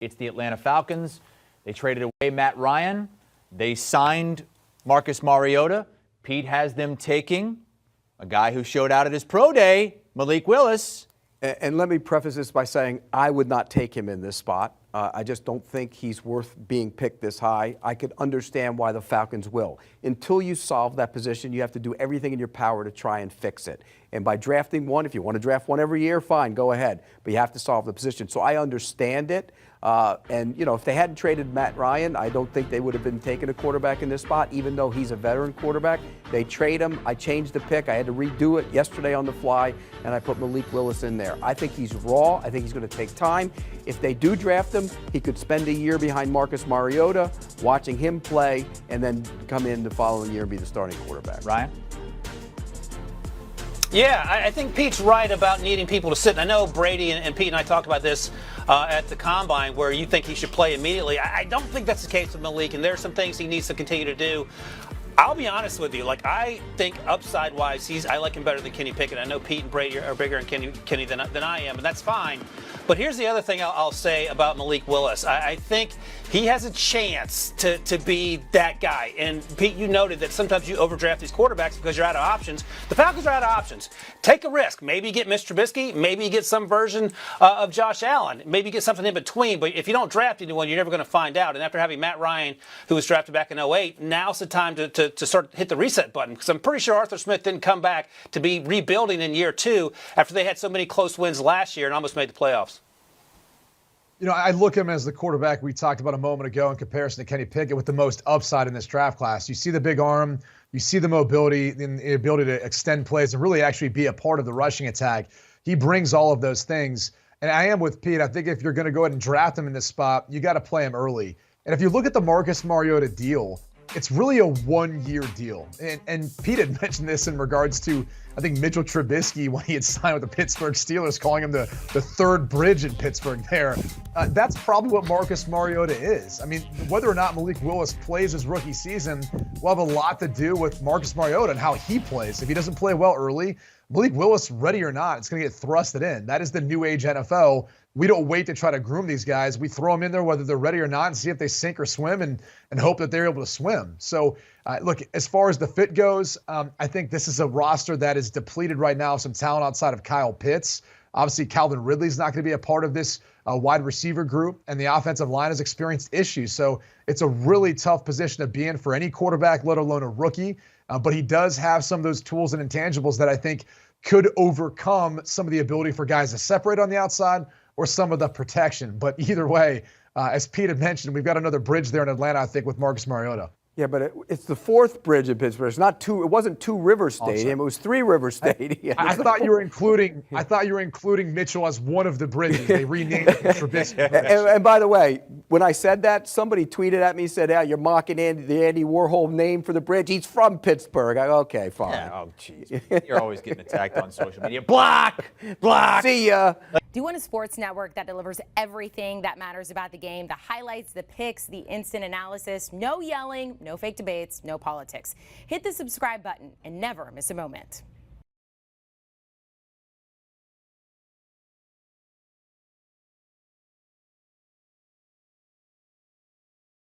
It's the Atlanta Falcons. They traded away Matt Ryan. They signed Marcus Mariota. Pete has them taking a guy who showed out at his pro day, Malik Willis. And let me preface this by saying I would not take him in this spot. I just don't think he's worth being picked this high. I could understand why the Falcons will. Until you solve that position, you have to do everything in your power to try and fix it. And by drafting one, if you want to draft one every year, fine, go ahead. But you have to solve the position. So I understand it. And, you know, if they hadn't traded Matt Ryan, I don't think they would have been taking a quarterback in this spot, even though he's a veteran quarterback. They trade him. I changed the pick. I had to redo it yesterday on the fly, and I put Malik Willis in there. I think he's raw. I think he's going to take time. If they do draft him, he could spend a year behind Marcus Mariota, watching him play, and then come in the following year and be the starting quarterback. Ryan? Yeah, I think Pete's right about needing people to sit. And I know Brady and Pete and I talked about this at the Combine, where you think he should play immediately. I don't think that's the case with Malik, and there are some things he needs to continue to do. I'll be honest with you. Like, I think upside-wise, I like him better than Kenny Pickett. I know Pete and Brady are bigger in Kenny than I am, and that's fine. But here's the other thing I'll say about Malik Willis. I think he has a chance to be that guy. And Pete, you noted that sometimes you overdraft these quarterbacks because you're out of options. The Falcons are out of options. Take a risk. Maybe you get Mr. Trubisky. Maybe you get some version of Josh Allen. Maybe you get something in between. But if you don't draft anyone, you're never going to find out. And after having Matt Ryan, who was drafted back in 2008, now's the time to start hit the reset button. Because I'm pretty sure Arthur Smith didn't come back to be rebuilding in year 2 after they had so many close wins last year and almost made the playoffs. You know, I look at him as the quarterback we talked about a moment ago in comparison to Kenny Pickett with the most upside in this draft class. You see the big arm, you see the mobility, and the ability to extend plays and really actually be a part of the rushing attack. He brings all of those things. And I am with Pete. I think if you're going to go ahead and draft him in this spot, you got to play him early. And if you look at the Marcus Mariota deal, it's really a one-year deal. And Pete had mentioned this in regards to, I think, Mitchell Trubisky when he had signed with the Pittsburgh Steelers, calling him the third bridge in Pittsburgh there. That's probably what Marcus Mariota is. I mean, whether or not Malik Willis plays his rookie season will have a lot to do with Marcus Mariota and how he plays. If he doesn't play well early, Malik Willis, ready or not, it's going to get thrusted in. That is the new age NFL. We don't wait to try to groom these guys. We throw them in there whether they're ready or not and see if they sink or swim and hope that they're able to swim. So, look, as far as the fit goes, I think this is a roster that is depleted right now of some talent outside of Kyle Pitts. Obviously, Calvin Ridley's not going to be a part of this wide receiver group, and the offensive line has experienced issues. So it's a really tough position to be in for any quarterback, let alone a rookie. But he does have some of those tools and intangibles that I think could overcome some of the ability for guys to separate on the outside or some of the protection. But either way, as Pete had mentioned, we've got another bridge there in Atlanta, I think, with Marcus Mariota. Yeah, but it's the fourth bridge in Pittsburgh. It's not two. It wasn't Two River Stadium. It was Three River Stadium. I thought you were including. I thought you were including Mitchell as one of the bridges. They renamed it Trubisky. And by the way, when I said that, somebody tweeted at me and said, "Yeah, you're mocking the Andy Warhol name for the bridge. He's from Pittsburgh." I go, "Okay, fine." Yeah, oh, jeez. You're always getting attacked on social media. Block. See ya. Do you want a sports network that delivers everything that matters about the game? The highlights, the picks, the instant analysis, no yelling, no fake debates, no politics. Hit the subscribe button and never miss a moment.